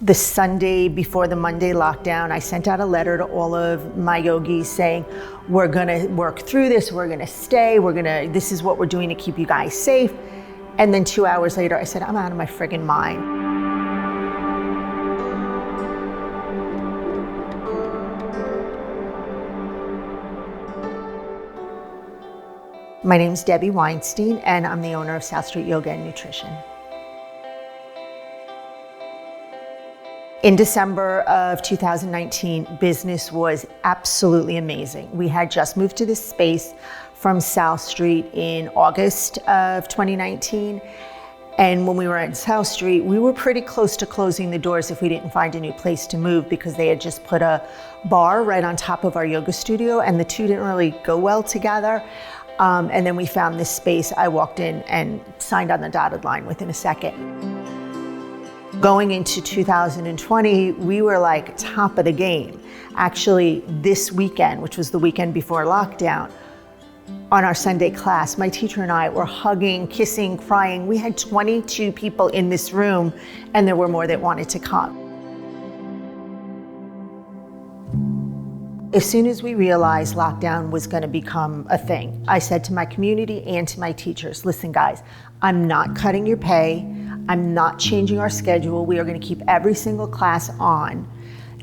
The Sunday before the Monday lockdown, I sent out a letter to all of my yogis saying, we're gonna work through this, we're gonna stay, this is what we're doing to keep you guys safe. And then 2 hours later, I said, I'm out of my friggin' mind. My name's Debbie Weinstein, and I'm the owner of South Street Yoga and Nutrition. In December of 2019, business was absolutely amazing. We had just moved to this space from South Street in August of 2019. And when we were at South Street, we were pretty close to closing the doors if we didn't find a new place to move, because they had just put a bar right on top of our yoga studio, and the two didn't really go well together. And then we found this space. I walked in and signed on the dotted line within a second. Going into 2020, we were like top of the game. Actually, this weekend, which was the weekend before lockdown, on our Sunday class, my teacher and I were hugging, kissing, crying. We had 22 people in this room, and there were more that wanted to come. As soon as we realized lockdown was going to become a thing, I said to my community and to my teachers, listen guys, I'm not cutting your pay. I'm not changing our schedule. We are going to keep every single class on,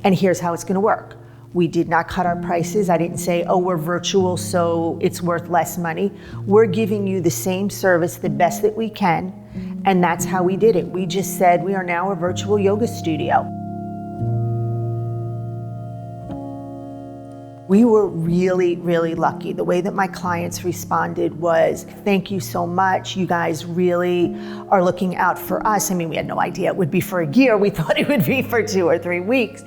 and here's how it's going to work. We did not cut our prices. I didn't say, oh, we're virtual, so it's worth less money. We're giving you the same service, the best that we can, and that's how we did it. We just said, we are now a virtual yoga studio. We were really, really lucky. The way that my clients responded was, thank you so much. You guys really are looking out for us. I mean, we had no idea it would be for a year. We thought it would be for 2 or 3 weeks.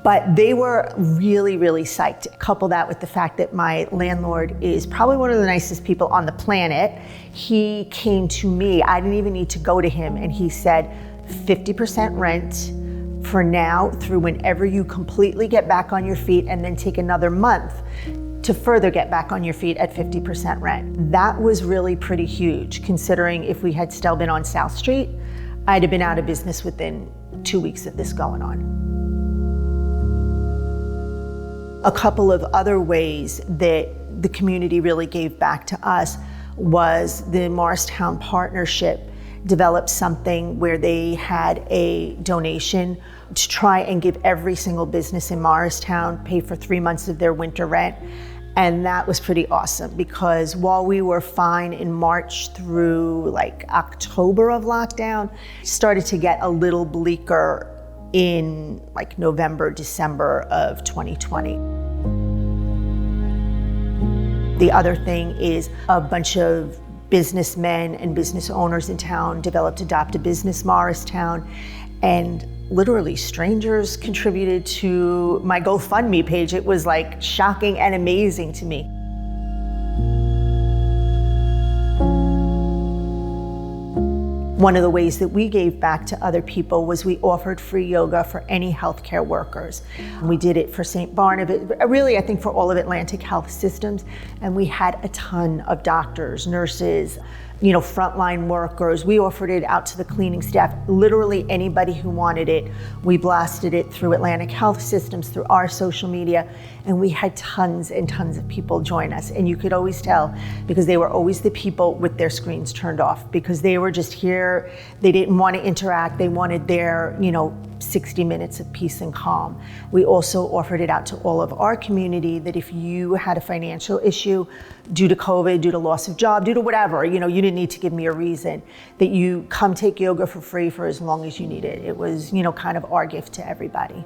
But they were really, really psyched. Couple that with the fact that my landlord is probably one of the nicest people on the planet. He came to me. I didn't even need to go to him. And he said, 50% rent for now through whenever you completely get back on your feet, and then take another month to further get back on your feet at 50% rent. That was really pretty huge, considering if we had still been on South Street, I'd have been out of business within 2 weeks of this going on. A couple of other ways that the community really gave back to us was the Morristown Partnership developed something where they had a donation to try and give every single business in Morristown pay for 3 months of their winter rent. And that was pretty awesome, because while we were fine in March through like October of lockdown, started to get a little bleaker in like November, December of 2020. The other thing is a bunch of businessmen and business owners in town developed Adopt a Business Morristown, and literally strangers contributed to my GoFundMe page. It was like shocking and amazing to me. One of the ways that we gave back to other people was we offered free yoga for any healthcare workers. We did it for St. Barnabas, really I think for all of Atlantic Health Systems, and we had a ton of doctors, nurses, frontline workers. We offered it out to the cleaning staff, literally anybody who wanted it. We blasted it through Atlantic Health Systems, through our social media, and we had tons and tons of people join us. And you could always tell, because they were always the people with their screens turned off, because they were just here. They didn't want to interact. They wanted their, 60 minutes of peace and calm. We also offered it out to all of our community that if you had a financial issue due to COVID, due to loss of job, due to whatever, you didn't need to give me a reason, that you come take yoga for free for as long as you need it. It was, kind of our gift to everybody.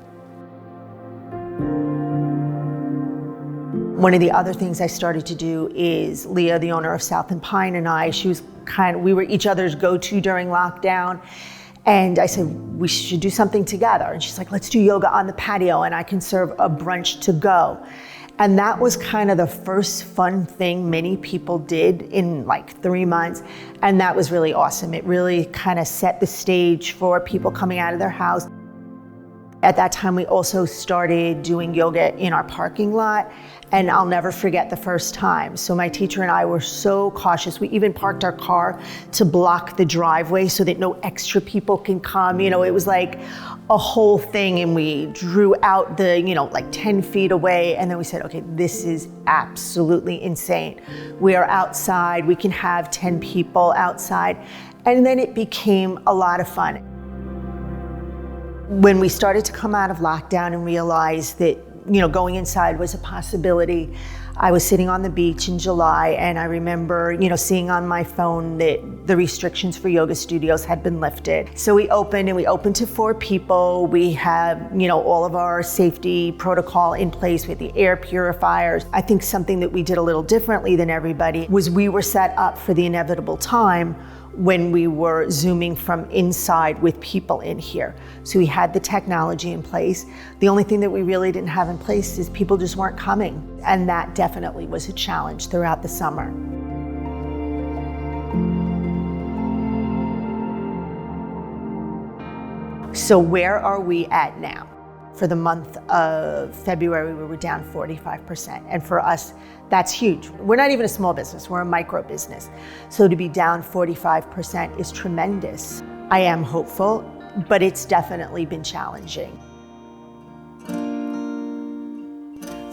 One of the other things I started to do is Leah, the owner of South and Pine, and I, we were each other's go-to during lockdown. And I said, we should do something together. And she's like, let's do yoga on the patio, and I can serve a brunch to go. And that was kind of the first fun thing many people did in like 3 months. And that was really awesome. It really kind of set the stage for people coming out of their house. At that time, we also started doing yoga in our parking lot. And I'll never forget the first time. So my teacher and I were so cautious. We even parked our car to block the driveway so that no extra people can come. You know, it was like a whole thing. And we drew out the, like 10 feet away. And then we said, okay, this is absolutely insane. We are outside. We can have 10 people outside. And then it became a lot of fun. When we started to come out of lockdown and realize that going inside was a possibility, I was sitting on the beach in July, and I remember, seeing on my phone that the restrictions for yoga studios had been lifted. So we opened to 4 people. We have, all of our safety protocol in place with the air purifiers. I think something that we did a little differently than everybody was we were set up for the inevitable time when we were Zooming from inside with people in here. So we had the technology in place. The only thing that we really didn't have in place is people just weren't coming. And that definitely was a challenge throughout the summer. So where are we at now? For the month of February, we were down 45%. And for us, that's huge. We're not even a small business, we're a micro business. So to be down 45% is tremendous. I am hopeful, but it's definitely been challenging.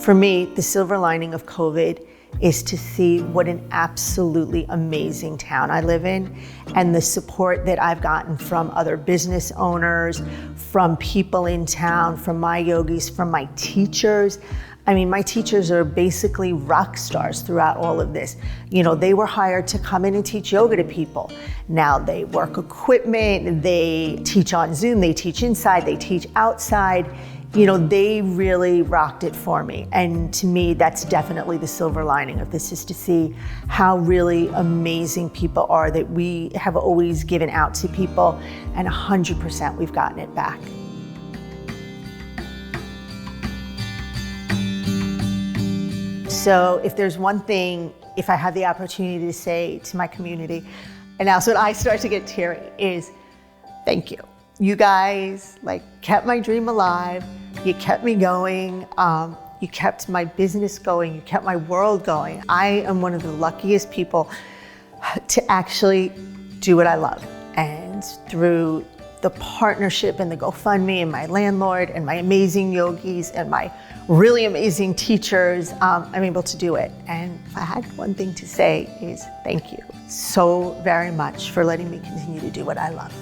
For me, the silver lining of COVID is to see what an absolutely amazing town I live in, and the support that I've gotten from other business owners, from people in town, from my yogis, from my teachers. I mean, my teachers are basically rock stars throughout all of this. They were hired to come in and teach yoga to people. Now they work equipment, they teach on Zoom, they teach inside, they teach outside. They really rocked it for me. And to me, that's definitely the silver lining of this, is to see how really amazing people are that we have always given out to people, and 100% we've gotten it back. So if there's one thing, if I have the opportunity to say to my community, and that's when I start to get teary, is thank you. You guys kept my dream alive. You kept me going. You kept my business going. You kept my world going. I am one of the luckiest people to actually do what I love. And through the partnership and the GoFundMe and my landlord and my amazing yogis and my really amazing teachers, I'm able to do it. And if I had one thing to say is thank you so very much for letting me continue to do what I love.